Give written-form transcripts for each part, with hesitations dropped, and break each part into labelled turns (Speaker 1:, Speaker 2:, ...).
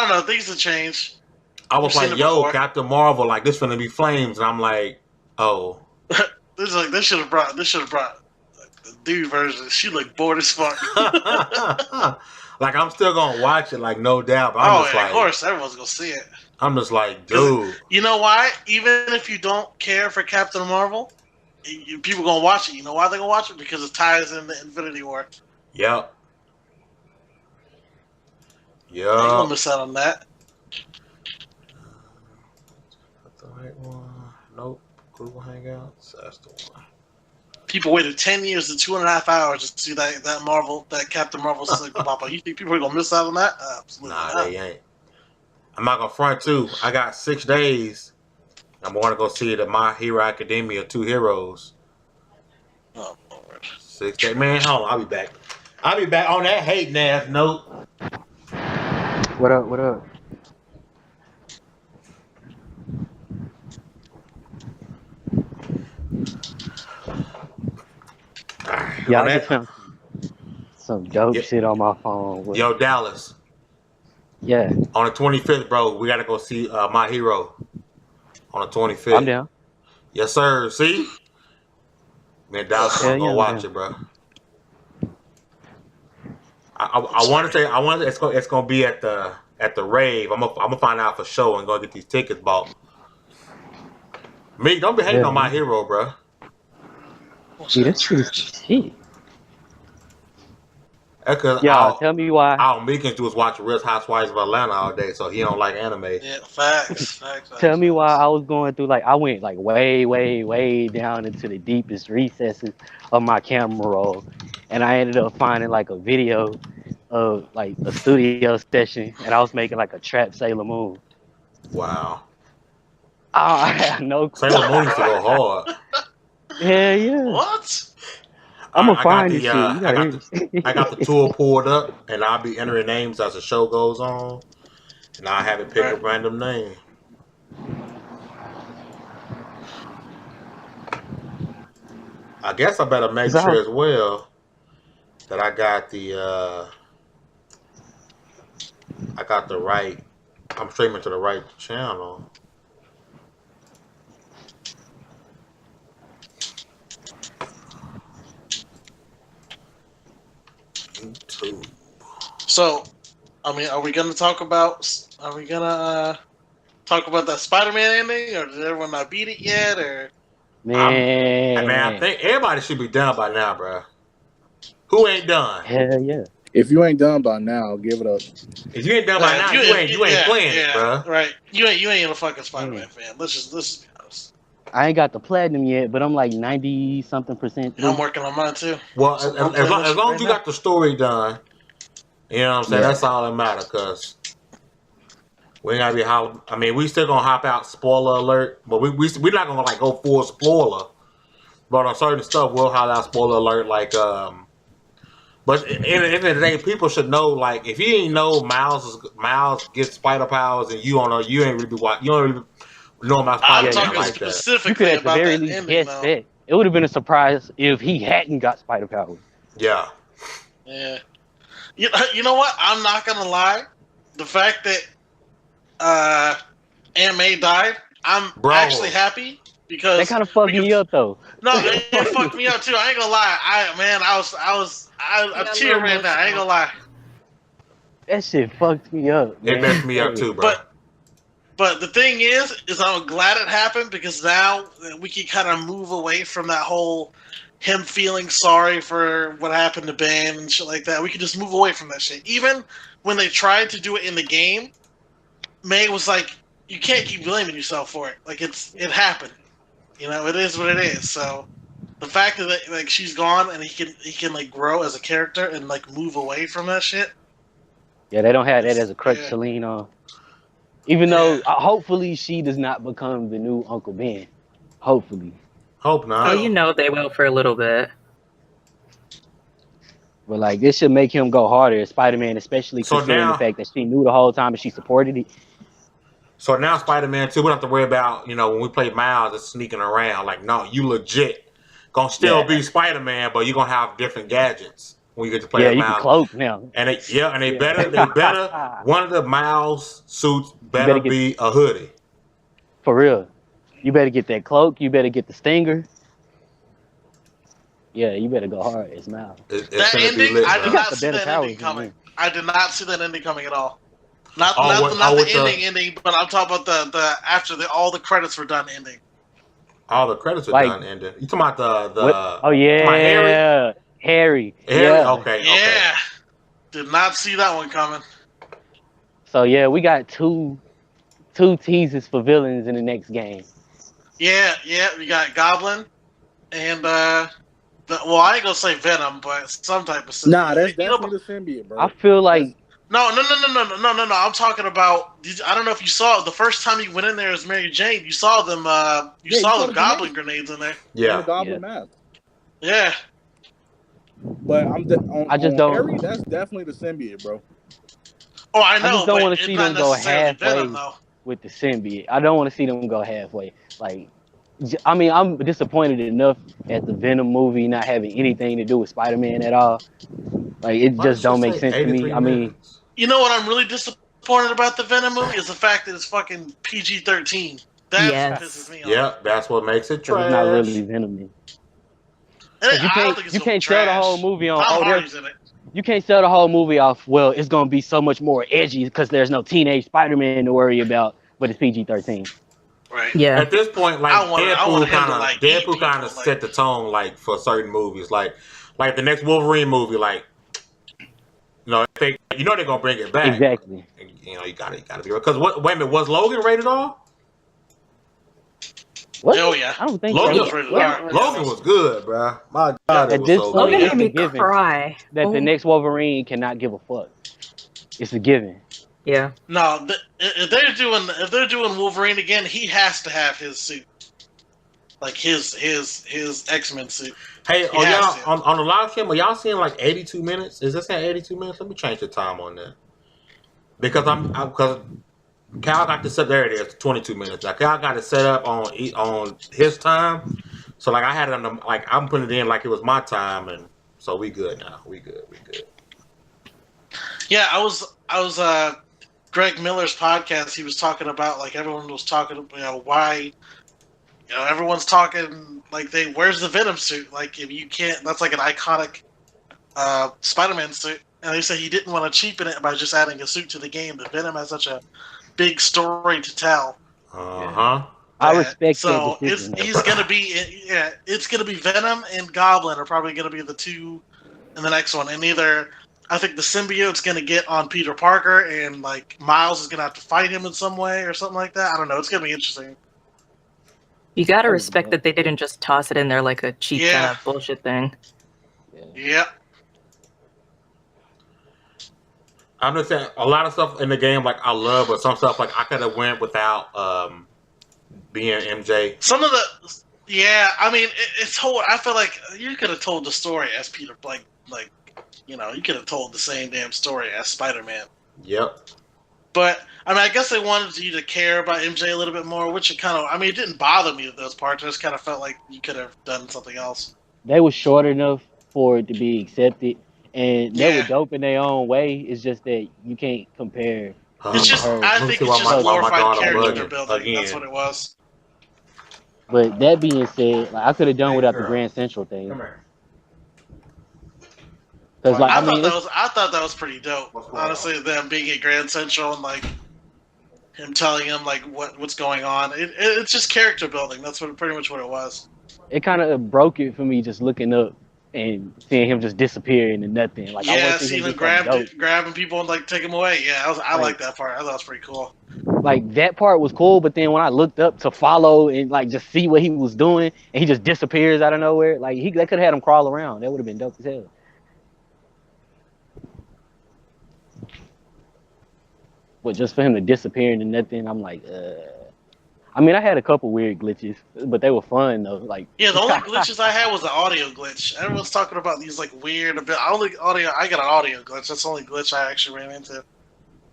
Speaker 1: don't know. Things have changed.
Speaker 2: I was like, yo, Captain Marvel, like this finna be flames, and I'm like, oh.
Speaker 1: This should have brought the dude version. She looked bored as fuck.
Speaker 2: Like I'm still gonna watch it, like no doubt. But I'm just like,
Speaker 1: of course, everyone's gonna see it.
Speaker 2: I'm just like, dude.
Speaker 1: You know why? Even if you don't care for Captain Marvel, people gonna watch it. You know why they're gonna watch it? Because it ties in the Infinity War.
Speaker 2: Yep.
Speaker 1: You gonna miss out on that.
Speaker 2: That's the right one. Nope. Google Hangouts. That's the one.
Speaker 1: People waited 10 years and 2.5 hours to see that Captain Marvel pop up. You think people are gonna miss out on that? Absolutely
Speaker 2: nah,
Speaker 1: not.
Speaker 2: they ain't. I'm not gonna front too. I got 6 days. I'm gonna go see the My Hero Academia 2 Heroes.
Speaker 1: Oh Lord.
Speaker 2: 6 days, man. Hold on, I'll be back. I'll be back on that hating ass note.
Speaker 3: What up? What up? Yeah, I just found some dope shit on my phone.
Speaker 2: Yo, Dallas.
Speaker 3: Yeah.
Speaker 2: On the 25th, bro, we gotta go see My Hero. On the 25th.
Speaker 3: I'm down.
Speaker 2: Yes, sir. See? Man, Dallas gonna go watch it, bro. I want to say it's gonna be at the rave. I'm gonna find out for sure and go get these tickets bought. Me, don't be hating on My Hero, bro.
Speaker 3: Dude, that's true shit.
Speaker 2: Yeah,
Speaker 3: tell me why.
Speaker 2: All me can do is watch Real Housewives of Atlanta all day, so he don't like anime.
Speaker 1: Yeah, facts.
Speaker 3: Tell me why I was going through, like, I went, like, way, way, way down into the deepest recesses of my camera roll, and I ended up finding, like, a video of, like, a studio session, and I was making, like, a trap Sailor Moon.
Speaker 2: Wow.
Speaker 3: I had no clue.
Speaker 2: Sailor Moon used to go hard.
Speaker 3: Hell yeah.
Speaker 1: What?
Speaker 3: I'm gonna find this shit.
Speaker 2: I got the tour pulled up, and I'll be entering names as the show goes on, and I'll have it pick a random name. I guess I better make sure as well that I got the right. I'm streaming to the right channel. YouTube.
Speaker 1: So, I mean, are we gonna talk about that Spider-Man ending, or did everyone not beat it yet? Or
Speaker 3: man,
Speaker 2: I think everybody should be done by now, bro. Who ain't done?
Speaker 3: Hell yeah.
Speaker 4: If you ain't done by now, give it up.
Speaker 2: If you ain't done by now, you ain't playing it, bro.
Speaker 1: Right? You ain't a fucking Spider-Man fan. Let's just be honest.
Speaker 3: I ain't got the platinum yet, but I'm like 90-something%.
Speaker 1: I'm working on mine too.
Speaker 2: Well, as long as you got the story done, you know what I'm saying? Yeah. That's all that matters, cause we ain't gotta be I mean, we still gonna hop out spoiler alert, but we're not gonna like go full spoiler. But on certain stuff, we'll holler out spoiler alert, like But in the end of the day, people should know, like, if you ain't know Miles gets spider powers, and you don't know, you ain't really know about Spider-Man.
Speaker 1: I'm talking
Speaker 2: like
Speaker 1: specifically
Speaker 3: that.
Speaker 1: about that ending, though.
Speaker 3: It would have been a surprise if he hadn't got spider powers.
Speaker 2: Yeah.
Speaker 1: Yeah. You know what? I'm not gonna lie. The fact that Aunt May died, I'm actually happy because
Speaker 3: that kind of fucked me up though.
Speaker 1: No, it fucked me up too. I ain't gonna lie. I'm cheering right now. I ain't gonna lie.
Speaker 3: That shit fucked me up.
Speaker 2: It messed me up too, bro.
Speaker 1: But the thing is I'm glad it happened because now we can kind of move away from that whole him feeling sorry for what happened to Ben and shit like that. We can just move away from that shit. Even when they tried to do it in the game, May was like, "You can't keep blaming yourself for it. Like it happened. You know, it is what it is." So the fact that like she's gone and he can like grow as a character and like move away from that shit.
Speaker 3: Yeah, they don't have that as a crutch to lean on. Even though, hopefully, she does not become the new Uncle Ben. Hopefully.
Speaker 2: Hope not.
Speaker 5: Oh, you know they will for a little bit.
Speaker 3: But, like, this should make him go harder as Spider-Man, especially considering the fact that she knew the whole time and she supported it.
Speaker 2: So now Spider-Man 2, we don't have to worry about, you know, when we play Miles, it's sneaking around. Like, no, you legit gonna still be Spider-Man, but you're gonna have different gadgets. when you get to play
Speaker 3: Yeah,
Speaker 2: as
Speaker 3: you can
Speaker 2: Miles.
Speaker 3: cloak now.
Speaker 2: And they
Speaker 3: Yeah.
Speaker 2: better. One of the Miles suits
Speaker 3: better
Speaker 2: better be a hoodie.
Speaker 3: For real. You better get that cloak. You better get the stinger. Yeah, you better go hard as Miles.
Speaker 2: It's
Speaker 1: That
Speaker 2: gonna be
Speaker 1: ending,
Speaker 2: lit,
Speaker 1: I
Speaker 2: bro.
Speaker 1: did
Speaker 3: You got
Speaker 1: not
Speaker 3: the
Speaker 1: see
Speaker 3: better
Speaker 1: that
Speaker 3: powers
Speaker 1: ending
Speaker 3: than
Speaker 1: coming.
Speaker 3: me.
Speaker 1: I did not see that ending coming at all. Not
Speaker 2: with
Speaker 1: the ending, but I'm talking about the after all the credits were done ending.
Speaker 2: All the credits are
Speaker 3: Like-
Speaker 2: done ending. You talking about the
Speaker 3: What? Oh yeah, Harry.
Speaker 2: Harry?
Speaker 3: Yeah.
Speaker 2: Okay,
Speaker 1: Yeah,
Speaker 2: okay.
Speaker 1: did not see that one coming.
Speaker 3: So yeah, we got two teases for villains in the next game.
Speaker 1: Yeah, we got Goblin and well, I ain't gonna say Venom, but some type of symbiote.
Speaker 4: Nah, that's
Speaker 1: You know,
Speaker 4: definitely the symbiote, bro.
Speaker 3: I feel like
Speaker 1: No. I'm talking about. I don't know if you saw the first time you went in there as Mary Jane. You saw them. You saw the Goblin grenades in there.
Speaker 4: And
Speaker 2: Yeah.
Speaker 4: the Goblin mask.
Speaker 1: Yeah.
Speaker 4: But
Speaker 3: I just don't-
Speaker 4: Harry, that's definitely the symbiote, bro.
Speaker 1: Oh, I know.
Speaker 3: I just don't
Speaker 1: but
Speaker 3: want to
Speaker 1: it's
Speaker 3: see
Speaker 1: not
Speaker 3: them go
Speaker 1: necessarily
Speaker 3: halfway
Speaker 1: Venom, though.
Speaker 3: with the symbiote. I don't want to see them go halfway. Like, I mean, I'm disappointed enough at the Venom movie not having anything to do with Spider-Man at all. Like, it
Speaker 2: Why
Speaker 3: just
Speaker 2: did
Speaker 3: don't
Speaker 2: you
Speaker 3: make
Speaker 2: say
Speaker 3: sense to me.
Speaker 2: 83
Speaker 3: I mean,
Speaker 2: minutes?
Speaker 1: You know what I'm really disappointed about the Venom movie is the fact that it's fucking PG-13. That's
Speaker 5: Yes.
Speaker 1: what pisses me off.
Speaker 2: Yeah, that's what makes it
Speaker 3: 'cause
Speaker 2: trash.
Speaker 3: it's not really Venom.
Speaker 1: And
Speaker 3: You
Speaker 1: I don't think it's
Speaker 3: you
Speaker 1: gonna be
Speaker 3: can't sell the
Speaker 1: trash.
Speaker 3: whole movie on.
Speaker 1: Tom
Speaker 3: Oh,
Speaker 1: Hardy's in it.
Speaker 3: you can't sell the whole movie off. Well, it's gonna be so much more edgy because there's no teenage Spider-Man to worry about, but it's PG-13.
Speaker 1: Right.
Speaker 5: Yeah.
Speaker 2: At this point, like
Speaker 1: I want
Speaker 2: Deadpool
Speaker 1: him to,
Speaker 2: kind of
Speaker 1: like, eat
Speaker 2: Deadpool kind of
Speaker 1: people,
Speaker 2: set the tone like for certain movies, like the next Wolverine movie, like if they they're gonna bring it back.
Speaker 3: Exactly.
Speaker 2: And, you gotta be because wait a minute, was Logan rated R?
Speaker 3: What?
Speaker 1: Oh, yeah.
Speaker 3: I don't think
Speaker 2: Logan,
Speaker 3: so.
Speaker 1: was rated
Speaker 5: Yeah.
Speaker 1: R.
Speaker 2: Logan was good, bro. My God,
Speaker 3: At
Speaker 2: it was
Speaker 3: this
Speaker 2: so
Speaker 3: point,
Speaker 5: Logan
Speaker 2: good.
Speaker 3: it's
Speaker 5: made me
Speaker 3: a given
Speaker 5: cry.
Speaker 3: that the
Speaker 5: Oh,
Speaker 3: next Wolverine cannot give a fuck. It's a given.
Speaker 5: Yeah.
Speaker 1: No, if they're doing Wolverine again, he has to have his suit, like his X-Men suit.
Speaker 2: Hey,
Speaker 1: He has
Speaker 2: y'all
Speaker 1: to.
Speaker 2: on the live stream? Are y'all seeing like 82 minutes? Is this at 82 minutes? Let me change the time on that because because Cal got this set. There it is, 22 minutes. Now Cal got it set up on his time, so like I had it on the, like I'm putting it in like it was my time, and so we good now. We good.
Speaker 1: Yeah, I was Greg Miller's podcast. He was talking about like everyone was talking, why, everyone's talking like where's the Venom suit? Like if you can't, that's like an iconic Spider-Man suit. And they said he didn't want to cheapen it by just adding a suit to the game. But Venom has such a big story to tell.
Speaker 3: I respect
Speaker 1: so
Speaker 3: that decision.
Speaker 1: he's gonna be it's gonna be Venom and Goblin are probably gonna be the two in the next one, and either I think the symbiote's gonna get on Peter Parker and like Miles is gonna have to fight him in some way or something like that. I don't know. It's gonna be interesting.
Speaker 5: You gotta respect that they didn't just toss it in there like a cheap kind
Speaker 1: Yeah.
Speaker 5: of bullshit thing.
Speaker 1: Yeah.
Speaker 2: I'm just saying a lot of stuff in the game like I love, but some stuff like I could have went without being MJ.
Speaker 1: Some of the I mean it's whole. I feel like you could have told the story as Peter, you could have told the same damn story as Spider-Man.
Speaker 2: Yep.
Speaker 1: But I mean, I guess they wanted you to care about MJ a little bit more, which it kind of. I mean, it didn't bother me with those parts. I just kind of felt like you could have done something else.
Speaker 3: They were short enough for it to be accepted, and they were dope in their own way. It's just that you can't compare.
Speaker 1: It's just, I think it's just glorified character building. That's what it was.
Speaker 3: But that being said, like, I could have done without the Grand Central thing. Because like
Speaker 1: I thought that was pretty dope. Honestly, them being at Grand Central and like him telling him like what's going on. It's just character building. That's pretty much what it was.
Speaker 3: It kind of broke it for me just looking up and seeing him just disappear into nothing. Like I
Speaker 1: seeing him grabbing people and like take them away. Yeah, I like that part. I thought it was pretty cool.
Speaker 3: Like that part was cool, but then when I looked up to follow and like just see what he was doing, and he just disappears out of nowhere, like they could have had him crawl around. That would have been dope as hell. But just for him to disappear into nothing, I'm like, I mean, I had a couple weird glitches, but they were fun though. Like,
Speaker 1: the only glitches I had was the audio glitch. Everyone's talking about these like weird I got an audio glitch. That's the only glitch I actually ran into.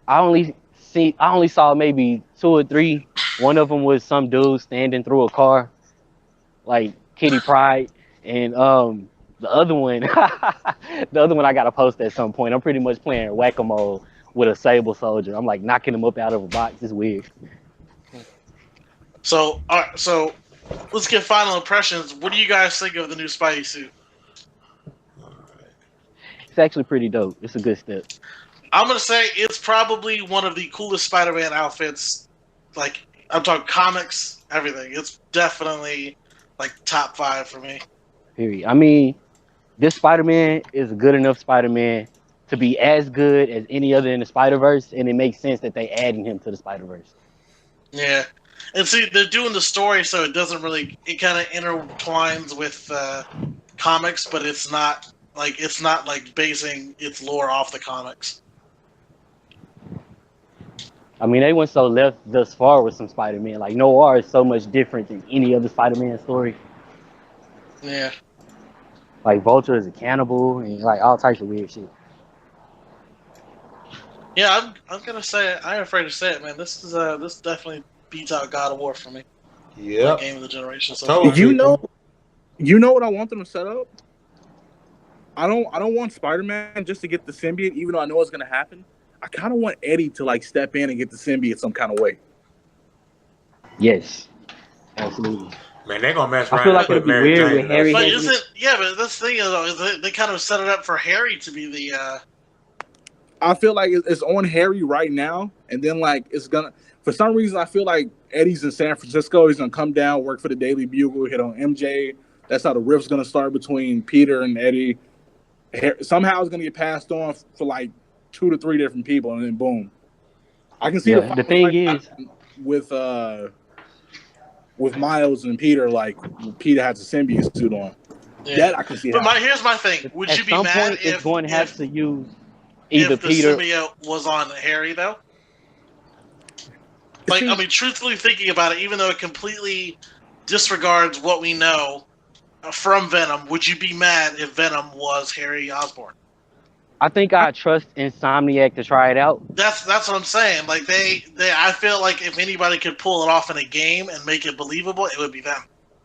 Speaker 3: I only saw maybe 2 or 3. One of them was some dude standing through a car, like Kitty Pryde, and The other one, I gotta post at some point. I'm pretty much playing whack-a-mole with a Sable Soldier. I'm like knocking him up out of a box. It's weird.
Speaker 1: So, so let's get final impressions. What do you guys think of the new Spidey suit?
Speaker 3: It's actually pretty dope. It's a good step.
Speaker 1: I'm gonna say it's probably one of the coolest Spider-Man outfits. Like, I'm talking comics, everything. It's definitely like top 5 for me.
Speaker 3: Period. I mean, this Spider-Man is a good enough Spider-Man to be as good as any other in the Spider-Verse, and it makes sense that they adding him to the Spider-Verse.
Speaker 1: Yeah. And see, they're doing the story, so it doesn't really, it kind of intertwines with comics, but it's not like basing its lore off the comics.
Speaker 3: I mean, they went so left thus far with some Spider-Man. Like, Noir is so much different than any other Spider-Man story.
Speaker 1: Yeah.
Speaker 3: Like, Vulture is a cannibal and, like, all types of weird shit.
Speaker 1: Yeah, I'm gonna say it. I ain't afraid to say it, man. This definitely beats out God of War for me.
Speaker 2: Yep.
Speaker 1: Game of the generation. So
Speaker 2: Totally.
Speaker 4: You know what I want them to set up? I don't want Spider-Man just to get the symbiote, even though I know it's gonna happen. I kind of want Eddie to like step in and get the symbiote some kind of way.
Speaker 3: Yes. Absolutely.
Speaker 2: Man, they're gonna mess around.
Speaker 3: I feel like
Speaker 2: and
Speaker 3: it'd
Speaker 2: put
Speaker 3: be
Speaker 2: Mary
Speaker 3: weird
Speaker 2: Jane
Speaker 3: with
Speaker 2: in
Speaker 3: Harry.
Speaker 2: that
Speaker 1: But
Speaker 2: shit.
Speaker 1: is it? Yeah, but this thing is, they kind of set it up for Harry to be the.
Speaker 4: I feel like it's on Harry right now, and then like it's gonna. For some reason, I feel like Eddie's in San Francisco. He's gonna come down, work for the Daily Bugle, hit on MJ. That's how the rift's gonna start between Peter and Eddie. Somehow it's gonna get passed on for like 2 to 3 different people, and then boom. I can see
Speaker 3: The thing is,
Speaker 4: with Miles and Peter, like Peter has a symbiote suit on.
Speaker 1: Yeah.
Speaker 4: That I can see.
Speaker 1: But here's my thing: would
Speaker 3: at
Speaker 1: you be
Speaker 3: some
Speaker 1: mad
Speaker 3: point, it's
Speaker 1: if
Speaker 3: going to have to use either
Speaker 1: if the
Speaker 3: Peter.
Speaker 1: symbiote was on Harry though? Like, I mean, truthfully thinking about it, even though it completely disregards what we know from Venom, would you be mad if Venom was Harry Osborn?
Speaker 3: I think I trust Insomniac to try it out.
Speaker 1: That's what I'm saying. Like I feel like if anybody could pull it off in a game and make it believable, it would be them.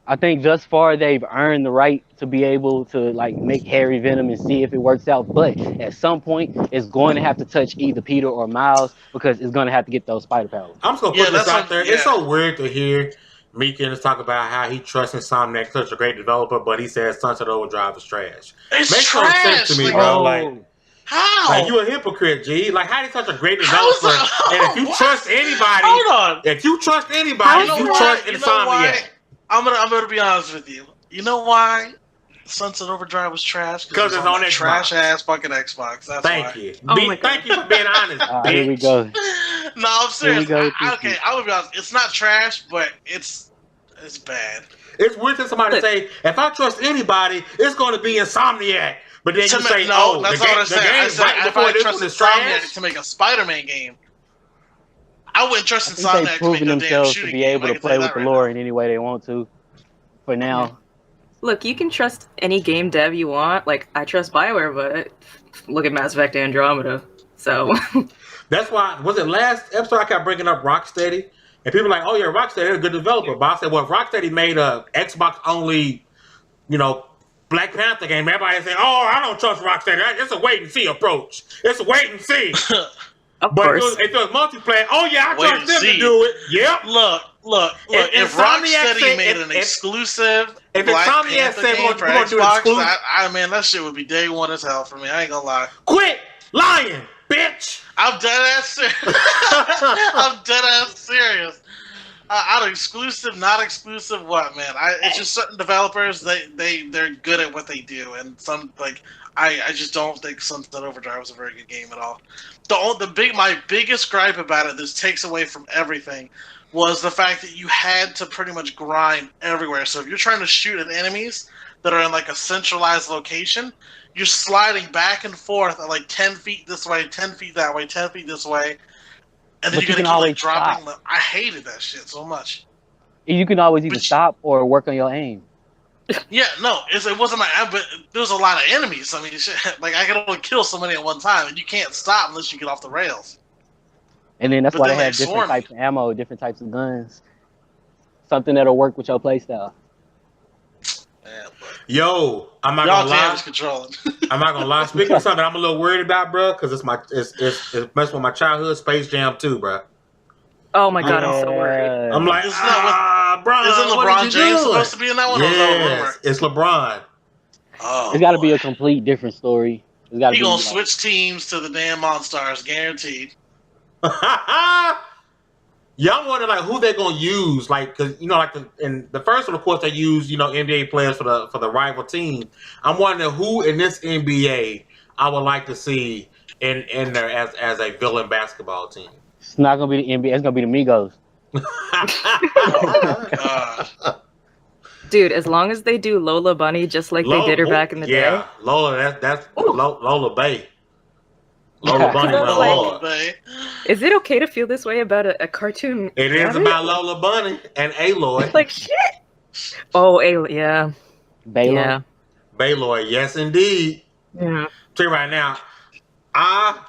Speaker 3: I think thus far they've earned the right to be able to like make Harry Venom and see if it works out. But at some point, it's going to have to touch either Peter or Miles because it's going to have to get those spider powers.
Speaker 2: I'm just gonna put this out there. It's so weird to hear Meekins talk about how he trusts Insomniac, such a great developer, but he says Sunset Overdrive is trash.
Speaker 1: It's
Speaker 2: Makes
Speaker 1: trash.
Speaker 2: no sense to me, bro. Like,
Speaker 1: how?
Speaker 2: Like, you a hypocrite, G. Like, how are you such a great developer? And if you trust anybody,
Speaker 1: hold on.
Speaker 2: If you trust anybody, you trust Insomniac.
Speaker 1: I'm gonna be honest with you. You know why Sunset Overdrive was trash?
Speaker 2: Because it's on that
Speaker 1: trash ass fucking Xbox. That's
Speaker 2: Thank
Speaker 1: why.
Speaker 2: you.
Speaker 5: Oh my
Speaker 2: Thank you for being honest.
Speaker 3: Here we go.
Speaker 1: No, I'm serious.
Speaker 3: Here we go.
Speaker 1: Okay, I would be honest. It's not trash, but it's bad.
Speaker 2: It's weird to somebody say, if I trust anybody, it's going to be Insomniac. But then you say,
Speaker 1: no, that's not what I'm saying. I said
Speaker 2: right
Speaker 1: if
Speaker 2: before
Speaker 1: I
Speaker 2: this
Speaker 1: trust
Speaker 2: one is
Speaker 1: Insomniac
Speaker 2: trash.
Speaker 1: to make a Spider-Man game, I wouldn't trust
Speaker 3: I think
Speaker 1: Insomniac
Speaker 3: they've
Speaker 1: to make
Speaker 3: proven
Speaker 1: a damn
Speaker 3: themselves
Speaker 1: shooting
Speaker 3: to be
Speaker 1: game.
Speaker 3: able to play with the lore in any way they want to. For now.
Speaker 5: Look, you can trust any game dev you want. Like, I trust BioWare, but look at Mass Effect Andromeda. So
Speaker 2: That's why, was it last episode I kept bringing up Rocksteady? And people were like, oh yeah, Rocksteady, they're a good developer. But I said, well, if Rocksteady made a Xbox only, Black Panther game, everybody say, oh, I don't trust Rocksteady. It's a wait and see approach. It's a wait and see.
Speaker 5: of
Speaker 2: But
Speaker 5: course.
Speaker 2: if it was multiplayer, oh yeah, I
Speaker 1: Wait
Speaker 2: trust
Speaker 1: and
Speaker 2: them
Speaker 1: see.
Speaker 2: to do it. Yep.
Speaker 1: Look. If
Speaker 2: Insomniac
Speaker 1: Rocksteady
Speaker 2: said-
Speaker 1: made an exclusive
Speaker 2: if
Speaker 1: Black
Speaker 2: Insomniac
Speaker 1: Panther
Speaker 2: said
Speaker 1: game
Speaker 2: we're
Speaker 1: for
Speaker 2: gonna do
Speaker 1: Xbox,
Speaker 2: exclusive-
Speaker 1: man, that shit would be day one as hell for me. I ain't gonna lie.
Speaker 2: Quit lying, bitch.
Speaker 1: I'm dead ass serious. I'm dead ass serious. Out of exclusive, not exclusive, what, man? It's just certain developers, they're good at what they do, and some, like, I just don't think Sunset Overdrive was a very good game at all. My biggest gripe about it, this takes away from everything, was the fact that you had to pretty much grind everywhere. So if you're trying to shoot at enemies that are in like a centralized location, you're sliding back and forth at like 10 feet this way, 10 feet that way, 10 feet this way. And then
Speaker 3: But
Speaker 1: you're
Speaker 3: you
Speaker 1: gonna
Speaker 3: can
Speaker 1: keep like
Speaker 3: always
Speaker 1: dropping
Speaker 3: stop.
Speaker 1: I hated that shit so much.
Speaker 3: You can always either
Speaker 1: But-
Speaker 3: stop or work on your aim.
Speaker 1: Yeah, no, it wasn't but there was a lot of enemies. I mean, shit, like I could only kill so many at one time, and you can't stop unless you get off the rails.
Speaker 3: And then that's
Speaker 1: But
Speaker 3: why
Speaker 1: then
Speaker 3: they
Speaker 1: they
Speaker 3: have
Speaker 1: swarm
Speaker 3: different types of ammo, different types of guns. Something that'll work with your playstyle.
Speaker 1: Yeah, but
Speaker 2: Yo, I'm not
Speaker 1: Y'all
Speaker 2: gonna lie.
Speaker 1: damage controlling.
Speaker 2: I'm not gonna lie. Speaking of something I'm a little worried about, bro, because it's messing with my childhood. Space Jam 2, bro.
Speaker 5: Oh my god, I'm so worried.
Speaker 2: I'm like,
Speaker 1: Isn't that
Speaker 2: bro.
Speaker 1: Isn't LeBron James supposed to be in that one? Or was that a rumor?
Speaker 2: Yes, it's LeBron.
Speaker 1: Oh,
Speaker 3: It's got to be a complete different story. It's got to
Speaker 1: He
Speaker 3: be
Speaker 1: gonna
Speaker 3: like,
Speaker 1: switch teams to the damn Monstars, guaranteed.
Speaker 2: Y'all wonder like who they gonna use, like, cause you know, like in the first one, of course, they use NBA players for the rival team. I'm wondering who in this NBA I would like to see in there as a villain basketball team.
Speaker 3: it's not gonna be the NBA. It's gonna be the Migos.
Speaker 1: Oh my god.
Speaker 5: Dude, as long as they do Lola Bunny just like they did her back in the day.
Speaker 2: Lola, that's Lola Bay. Lola Bunny went hard.
Speaker 5: Is it okay to feel this way about a cartoon?
Speaker 2: It is
Speaker 5: rabbit?
Speaker 2: about Lola Bunny and Aloy.
Speaker 5: Like shit. Oh, yeah.
Speaker 3: Baylor.
Speaker 5: Yeah.
Speaker 2: Baylor, yes indeed.
Speaker 5: Yeah.
Speaker 2: Tell you right now,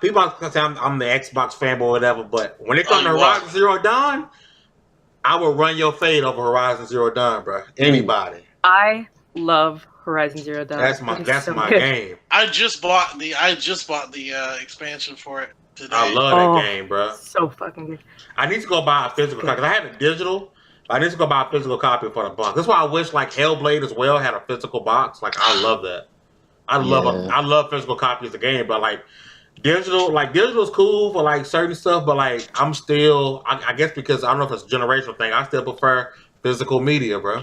Speaker 2: people are say I'm the Xbox fanboy or whatever, but when it comes to Horizon Zero Dawn, I will run your fade over Horizon Zero Dawn, bro. Anybody.
Speaker 5: I love Horizon Zero Dawn.
Speaker 2: That's my game.
Speaker 1: I just bought the expansion for it today.
Speaker 2: I love that game, bro.
Speaker 5: So fucking good.
Speaker 2: I need to go buy a physical copy. I had a digital. I need to go buy a physical copy for the box. That's why I wish like Hellblade as well had a physical box. Like I love that. I love physical copies of the game, but like digital's cool for like certain stuff, but like I'm still I guess because I don't know if it's a generational thing, I still prefer physical media, bro.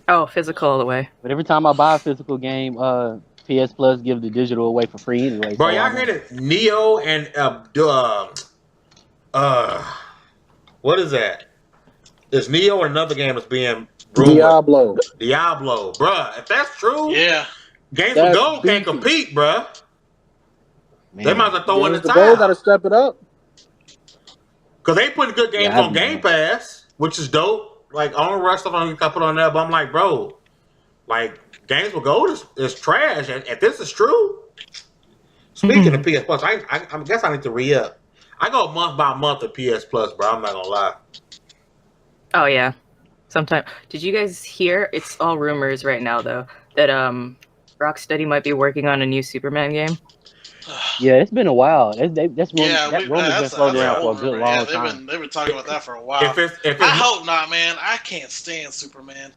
Speaker 5: Oh, physical all the way.
Speaker 3: But every time I buy a physical game, PS Plus give the digital away for free anyway.
Speaker 2: Bro,
Speaker 3: so
Speaker 2: y'all heard it? Neo and what is that? It's Neo and another game that's being rumored. Diablo, bruh. If that's true,
Speaker 1: Yeah.
Speaker 2: Games with Gold can't compete, bruh.
Speaker 3: Man.
Speaker 2: They might as well throw in the
Speaker 4: Gold
Speaker 2: towel.
Speaker 4: gotta step it up.
Speaker 2: Cause they putting good games on Game Pass, which is dope. Like all the rest stuff I got put on there, but I'm like, bro, like Games with Gold is trash. And if this is true, speaking of PS Plus, I guess I need to re-up. I go month by month with PS Plus, bro. I'm not gonna lie.
Speaker 5: Oh yeah. Sometime. Did you guys hear? It's all rumors right now though that Rocksteady might be working on a new Superman game.
Speaker 3: Yeah, it's been a while. That's
Speaker 1: Yeah,
Speaker 3: rumor's been floating around for a good long time.
Speaker 1: They've been talking about that for a while.
Speaker 2: If it's
Speaker 1: I hope not, man. I can't stand Superman.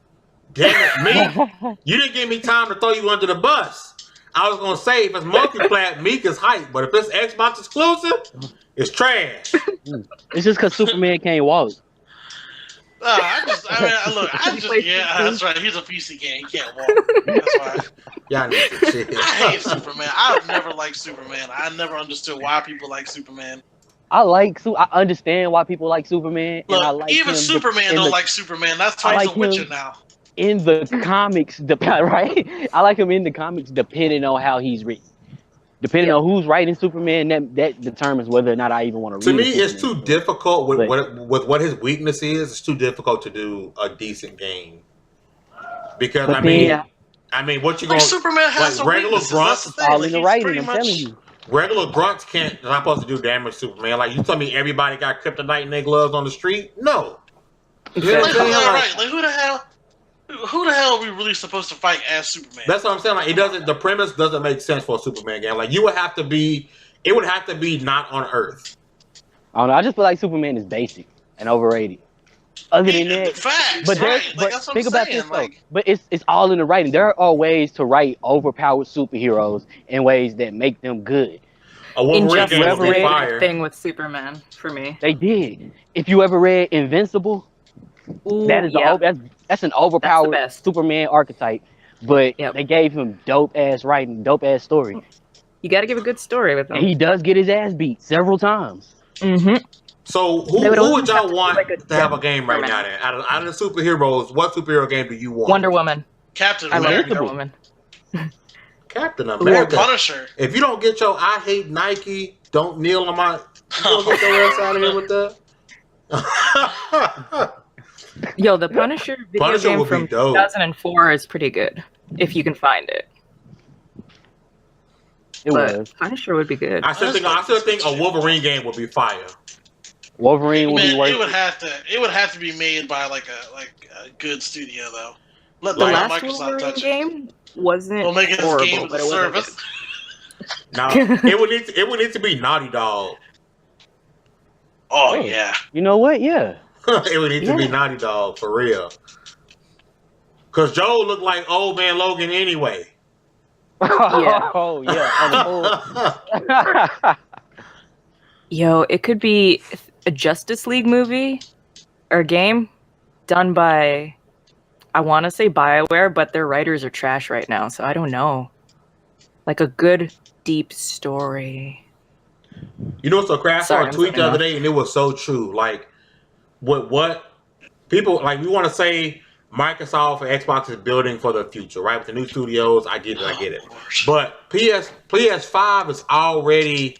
Speaker 2: Damn it, Meek. You didn't give me time to throw you under the bus. I was gonna say if it's multi-plat, Meek is hype, but if it's Xbox exclusive, it's trash.
Speaker 3: It's just because Superman can't walk.
Speaker 1: That's right. He's a PC game. He can't walk. That's why.
Speaker 2: Y'all need to chill.
Speaker 1: I hate Superman. I've never liked Superman. I never understood why people like Superman.
Speaker 3: I understand why people like Superman.
Speaker 1: Look,
Speaker 3: and I like
Speaker 1: even
Speaker 3: him
Speaker 1: Superman don't like Superman. That's why he's a Witcher now.
Speaker 3: In the comics, right? I like him in the comics depending on how he's written. Depending on who's writing Superman, that determines whether or not I even want to read
Speaker 2: it. To me, it's
Speaker 3: Superman.
Speaker 2: too difficult with what his weakness is. It's too difficult to do a decent game. Because I mean, what you gonna
Speaker 1: Superman has
Speaker 2: like regular grunts?
Speaker 3: It's all in the writing. I'm telling you.
Speaker 2: Regular grunts not supposed to do damage to Superman. Like you tell me, everybody got kryptonite in their gloves on the street? No. You know what I'm saying?
Speaker 1: Like who the hell are we really supposed to fight as Superman?
Speaker 2: That's what I'm saying. Like the premise doesn't make sense for a Superman game. Like it would have to be not on Earth.
Speaker 3: I don't know. I just feel like Superman is basic and overrated. Other than that,
Speaker 1: facts,
Speaker 3: but
Speaker 1: right? Like,
Speaker 3: but think about this though. But it's all in the writing. There are ways to write overpowered superheroes in ways that make them good.
Speaker 2: A Wolverine game would be
Speaker 5: Injustice
Speaker 2: fire.
Speaker 5: thing with Superman for me.
Speaker 3: They did. If you ever read Invincible, that's an overpowered Superman archetype. But they gave him dope ass writing, dope ass story.
Speaker 5: You got to give a good story with him.
Speaker 3: And he does get his ass beat several times.
Speaker 5: Mm-hmm.
Speaker 2: So who would y'all want to have a game right now? Then out of the superheroes, what superhero game do you want?
Speaker 5: Wonder Woman.
Speaker 1: Captain
Speaker 5: America.
Speaker 1: America.
Speaker 5: Wonder Woman.
Speaker 2: Captain America.
Speaker 1: Or Punisher.
Speaker 2: If you don't get your I hate Nike, don't kneel on my. You don't get your ass out of here with that.
Speaker 5: Yo, the Punisher video game from 2004 is pretty good if you can find it. Punisher would be good.
Speaker 2: I still think a Wolverine game would be fire.
Speaker 3: Wolverine would be worth
Speaker 1: it would have to be made by like a good studio though. Let
Speaker 5: The
Speaker 1: them
Speaker 5: last
Speaker 1: Microsoft
Speaker 5: Wolverine
Speaker 1: touch it.
Speaker 5: game wasn't
Speaker 1: Don't make it this game
Speaker 5: horrible,
Speaker 1: as
Speaker 5: but
Speaker 1: a
Speaker 5: it wasn't
Speaker 1: service.
Speaker 5: good.
Speaker 2: Now it would need to be Naughty Dog.
Speaker 1: Oh yeah.
Speaker 3: You know what? Yeah.
Speaker 2: It would need to be Naughty Dog for real. Cause Joe looked like old man Logan anyway.
Speaker 5: Yeah.
Speaker 3: Oh yeah.
Speaker 5: Yo, it could be a Justice League movie or game done by, I want to say BioWare, but their writers are trash right now, so I don't know. Like a good, deep story.
Speaker 2: You know what's so crazy? I saw
Speaker 5: Sorry,
Speaker 2: a
Speaker 5: I'm
Speaker 2: tweet the
Speaker 5: sorry.
Speaker 2: other day, and it was so true. Like, what people like? We want to say Microsoft and Xbox is building for the future, right? With the new studios, I get it. But PS5 is already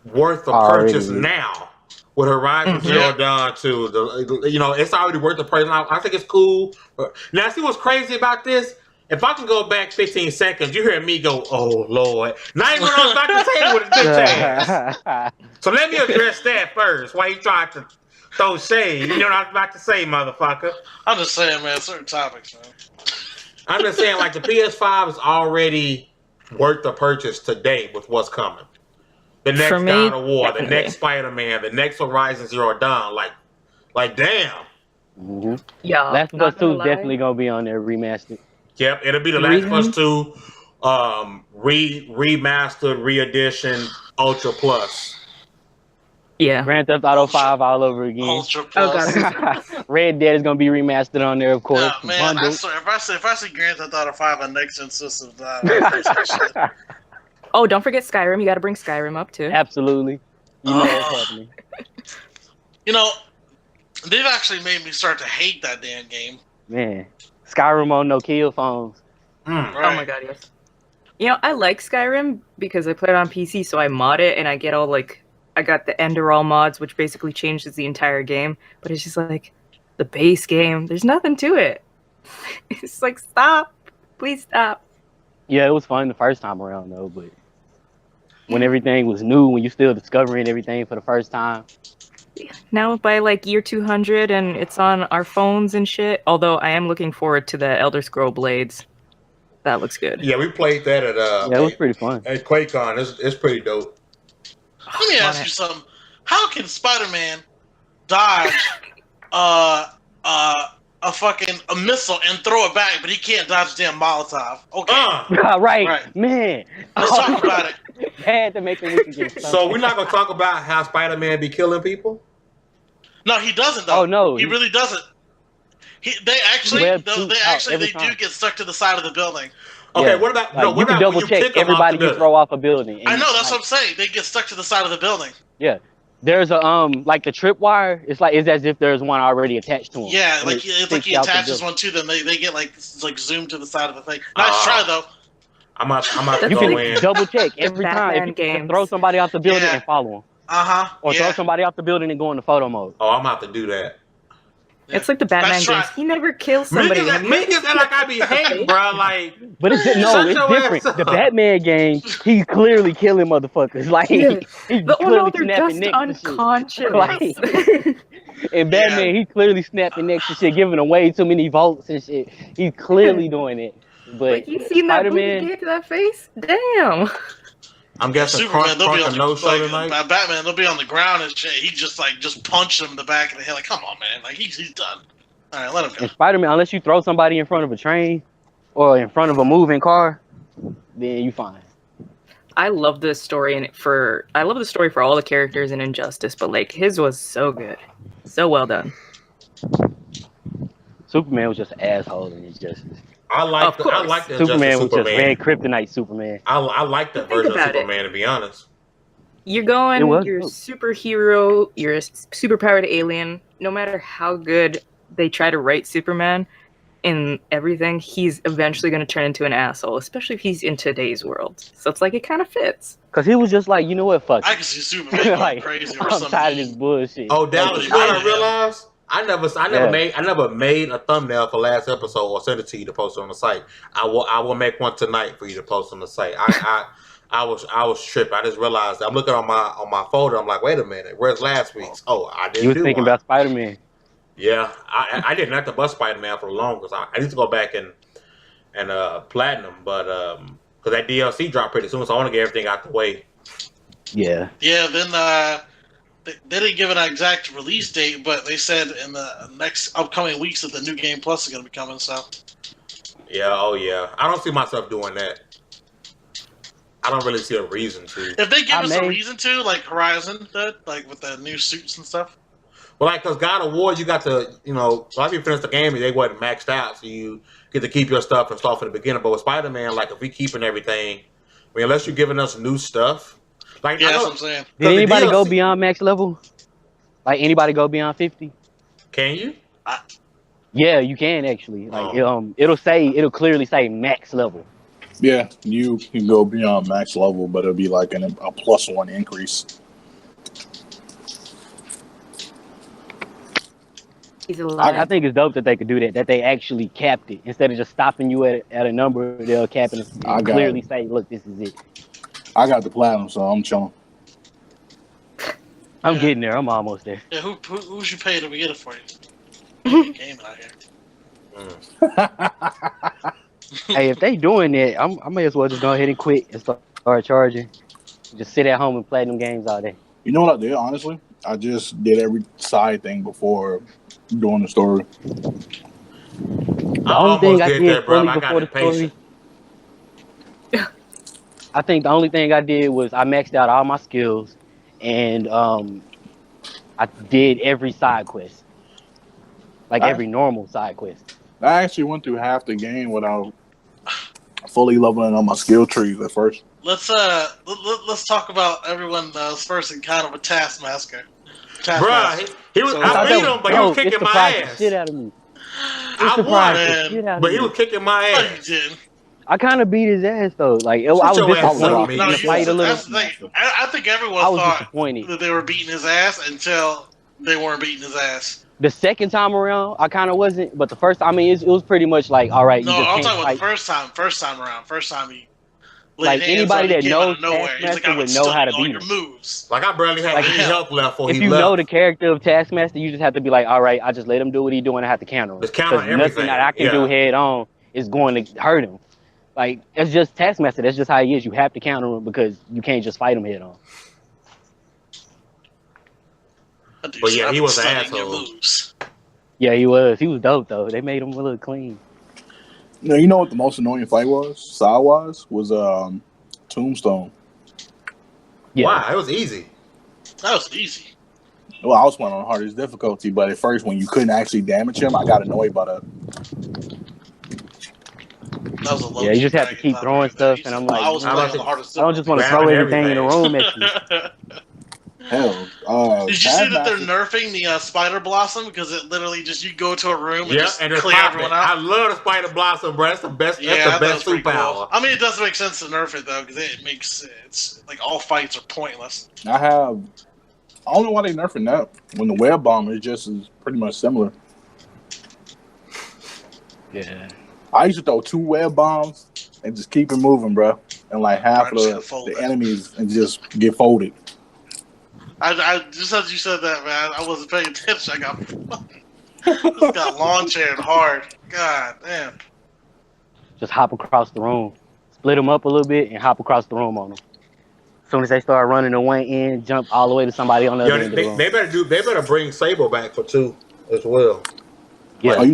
Speaker 2: worth the purchase now. With Horizon Zero Dawn too, it's already worth the price. I think it's cool. Now, see what's crazy about this? If I can go back 15 seconds, you hear me go, "Oh Lord!" Not even what I was about to say with his bitch ass. So let me address that first. Why you trying to throw shade? You know what I was about to say, motherfucker.
Speaker 1: I'm just saying, man. Certain topics, man.
Speaker 2: I'm just saying, like the PS5 is already worth the purchase today with what's coming. The next
Speaker 5: For me,
Speaker 2: God of War,
Speaker 5: definitely.
Speaker 2: the next Spider-Man, the next Horizon Zero Dawn. Like damn.
Speaker 3: Mm-hmm.
Speaker 5: Yeah.
Speaker 3: Last of Us 2 is definitely gonna be on there remastered.
Speaker 2: Yep, it'll be the Last of Us 2 remastered, re-edition, Ultra Plus.
Speaker 5: Yeah.
Speaker 3: Grand Theft Auto 5 all over again.
Speaker 1: Ultra
Speaker 5: Oh,
Speaker 1: Plus.
Speaker 5: God.
Speaker 3: Red Dead is gonna be remastered on there, of course.
Speaker 1: Yeah, man, I
Speaker 3: Bundled.
Speaker 1: swear, if I see Grand Theft Auto 5 on next gen systems, shit.
Speaker 5: Oh, don't forget Skyrim. You got to bring Skyrim up too.
Speaker 3: Absolutely. You know what's happening.
Speaker 1: You know, they've actually made me start to hate that damn game.
Speaker 3: Man. Skyrim on no kill phones.
Speaker 1: Right.
Speaker 5: Oh my god, yes. You know, I like Skyrim because I play it on PC, so I mod it and I get all I got the Enderall mods, which basically changes the entire game. But it's just like the base game. There's nothing to it. It's like, stop, please stop.
Speaker 3: Yeah, it was fun the first time around though, but when everything was new, when you're still discovering everything for the first time.
Speaker 5: Now by year 200 and it's on our phones and shit. Although I am looking forward to the Elder Scroll Blades. That looks good.
Speaker 2: Yeah, we played that at
Speaker 3: Yeah, it was pretty fun.
Speaker 2: at QuakeCon. It's pretty dope.
Speaker 1: Let me ask you something. How can Spider-Man dodge a missile and throw it back, but he can't dodge damn Molotov? Okay.
Speaker 3: Right, man.
Speaker 1: Let's talk about it.
Speaker 3: Had to make it look again.
Speaker 2: So we're not gonna talk about how Spider-Man be killing people.
Speaker 1: No, he doesn't though.
Speaker 3: Oh no,
Speaker 1: he really doesn't. They do get stuck to the side of the building.
Speaker 2: Okay,
Speaker 3: Yeah.
Speaker 2: what about
Speaker 3: you can double check everybody you throw off a building.
Speaker 1: I know, that's what I'm saying. They get stuck to the side of the building.
Speaker 3: Yeah. There's a the tripwire. It's as if there's one already attached to him.
Speaker 1: Yeah, it's like he attaches one to them. They get zoomed to the side of the thing. Nice try though.
Speaker 2: I'm about to
Speaker 3: You
Speaker 2: go
Speaker 3: can
Speaker 2: in.
Speaker 3: double check every time. If you
Speaker 5: games.
Speaker 3: throw somebody off the building and follow them. Or throw somebody off the building and go into photo mode.
Speaker 2: Oh, I'm about to do that.
Speaker 5: It's like the Batman games. He never kills somebody.
Speaker 2: Niggas like I be hating, bro.
Speaker 3: But it's different. The Batman game, he's clearly killing motherfuckers. He's clearly snapping necks and shit.
Speaker 5: Unconscious.
Speaker 3: In Batman, he's clearly snapping necks and shit, giving away too many volts and shit. He's clearly doing it. But
Speaker 5: you seen that
Speaker 3: Spider-Man,
Speaker 5: booty to that face? Damn.
Speaker 2: I'm guessing
Speaker 1: Superman, they'll be
Speaker 2: Crunk
Speaker 1: on
Speaker 2: no-show tonight.
Speaker 1: Batman, they'll be on the ground and shit. He just punched him in the back of the head. Like, come on, man. He's done. All right, let him go.
Speaker 3: and Spider-Man, unless you throw somebody in front of a train or in front of a moving car, then you fine.
Speaker 5: I love the story for all the characters in Injustice, but his was so good. So well done.
Speaker 3: Superman was just an asshole in Injustice.
Speaker 2: I like the
Speaker 3: Superman was
Speaker 2: Superman.
Speaker 3: just red kryptonite Superman.
Speaker 2: I like that version of Superman, to be honest.
Speaker 5: You're you're a superhero, you're a superpowered alien. No matter how good they try to write Superman in everything, he's eventually going to turn into an asshole, especially if he's in today's world. So it's it kind of fits.
Speaker 3: Because he was just you know what, fuck
Speaker 1: I can see Superman going crazy or
Speaker 3: I'm
Speaker 1: something.
Speaker 3: tired of this bullshit.
Speaker 2: Oh, Dallas, you know what I realized? I never made a thumbnail for last episode or sent it to you to post on the site. I will make one tonight for you to post on the site. I was tripping. I just realized I'm looking on my folder. I'm like, wait a minute, where's last week's? Oh, I didn't.
Speaker 3: You was thinking about Spider-Man.
Speaker 2: Yeah, I didn't have to bust Spider-Man for long because I used to go back and platinum, but because that DLC dropped pretty soon, so I want to get everything out the way.
Speaker 3: Yeah.
Speaker 1: Yeah, then they didn't give an exact release date, but they said in the next upcoming weeks that the new Game Plus is going to be coming. So.
Speaker 2: Yeah. Oh yeah. I don't see myself doing that. I don't really see a reason to.
Speaker 1: If they give us a reason to, like Horizon did, like with the new suits and stuff.
Speaker 2: Well, like, because God of War, you got to, a lot of people finish the game and they wasn't maxed out, so you get to keep your stuff and start from the beginning. But with Spider-Man, like, if we keeping everything, I mean, unless you're giving us new stuff. Like,
Speaker 1: yeah, that's what I'm saying.
Speaker 3: Did anybody go beyond max level? Like, anybody go beyond 50?
Speaker 2: Can you?
Speaker 3: Yeah, you can actually. Like, it'll clearly say max level.
Speaker 4: Yeah, you can go beyond max level, but it'll be like a +1 increase.
Speaker 5: He's alive.
Speaker 3: I think it's dope that they could do that. That they actually capped it instead of just stopping you at a number. They'll cap it and clearly say, "Look, this is it."
Speaker 4: I got the platinum, so I'm chilling.
Speaker 3: I'm getting there. I'm almost there.
Speaker 1: Yeah, who should pay to get it for you? Game out here.
Speaker 3: Hey, if they doing that, I may as well just go ahead and quit and start charging. Just sit at home and play them games all day.
Speaker 4: You know what I did, honestly? I just did every side thing before doing the story.
Speaker 3: The only thing I did fully before the story, I think the only thing I did was I maxed out all my skills, and I did every side quest, like every normal side quest.
Speaker 4: I actually went through half the game without fully leveling up my skill trees at first.
Speaker 1: Let's talk about everyone's first encounter with Taskmaster.
Speaker 2: Bruh, he was. I beat him, but he was kicking my ass.
Speaker 3: Shit out of me.
Speaker 2: I won, but he was kicking my ass.
Speaker 1: No, you didn't.
Speaker 3: I kind of beat his ass though. Like I was disappointed in the fight a little.
Speaker 1: I think everyone thought that they were beating his ass until they weren't beating his ass.
Speaker 3: The second time around, I kind of wasn't, but the first time, I mean, it was pretty much like, all right.
Speaker 1: No, I'm talking about the first time. First time he.
Speaker 3: Like anybody that knows Taskmaster would know how to beat him.
Speaker 1: Moves.
Speaker 2: Like I barely had any health left for him.
Speaker 3: If you know the character of Taskmaster, you just have to be like, all right, I just let him do what he's doing. I have to counter him.
Speaker 2: Just counter everything.
Speaker 3: Nothing that I can do head on is going to hurt him. Like it's just Taskmaster. That's just how he is. You have to counter him because you can't just fight him head on.
Speaker 2: But yeah, he was an asshole.
Speaker 3: Yeah, he was. He was dope though. They made him look clean.
Speaker 4: No, you know what the most annoying fight was, side-wise, was Tombstone.
Speaker 3: Yeah.
Speaker 2: Wow, it was easy.
Speaker 1: That was easy.
Speaker 4: Well, I was playing on hardest difficulty, but at first, when you couldn't actually damage him, I got annoyed by that.
Speaker 1: That was a low
Speaker 3: you just have to keep throwing stuff, and I'm like, I don't just want to throw everything in the room at you.
Speaker 4: Hell,
Speaker 1: did you see that they're nerfing the Spider Blossom because it literally just you go to a room and just clear everyone out?
Speaker 2: I love the Spider Blossom, bro. That's the best. That's the best superpower.
Speaker 1: Cool. I mean, it does make sense to nerf it though because it makes it's like all fights are pointless.
Speaker 4: I don't know why they nerfing that when the web bomb is just is pretty much similar.
Speaker 3: Yeah,
Speaker 4: I used to throw 2 web bombs and just keep it moving, bro, and like half of the enemies and just get folded.
Speaker 1: I just as you said that, man, I wasn't paying attention. I got lawn chaired hard. God damn.
Speaker 3: Just hop across the room, split them up a little bit, and hop across the room on them. As soon as they start running to one end, jump all the way to somebody on the other end of the room.
Speaker 2: They better bring Sable back for 2 as well.
Speaker 3: Yeah.
Speaker 4: Oh, you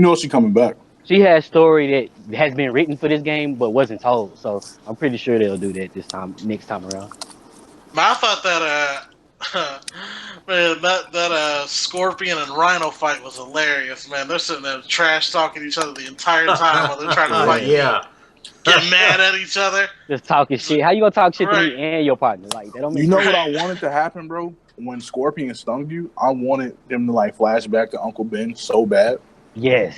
Speaker 4: know she's coming back.
Speaker 3: She has story that has been written for this game but wasn't told, so I'm pretty sure they'll do that next time around.
Speaker 1: I thought that man, that Scorpion and Rhino fight was hilarious, man. They're sitting there trash talking each other the entire time while they're trying to fight. Get mad at each other.
Speaker 3: Just talking shit. How you gonna talk shit to me and your partner? Like that don't make
Speaker 4: sense. What I wanted to happen, bro? When Scorpion stung you, I wanted them to like flash back to Uncle Ben so bad.
Speaker 3: Yes.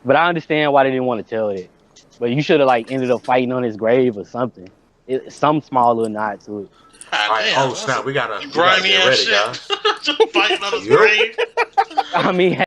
Speaker 3: But I understand why they didn't want to tell it. But you should have like ended up fighting on his grave or something. Some small little nod to it.
Speaker 2: Oh snap! We gotta get ready, guys.
Speaker 1: Just fighting on his grave.
Speaker 3: I mean.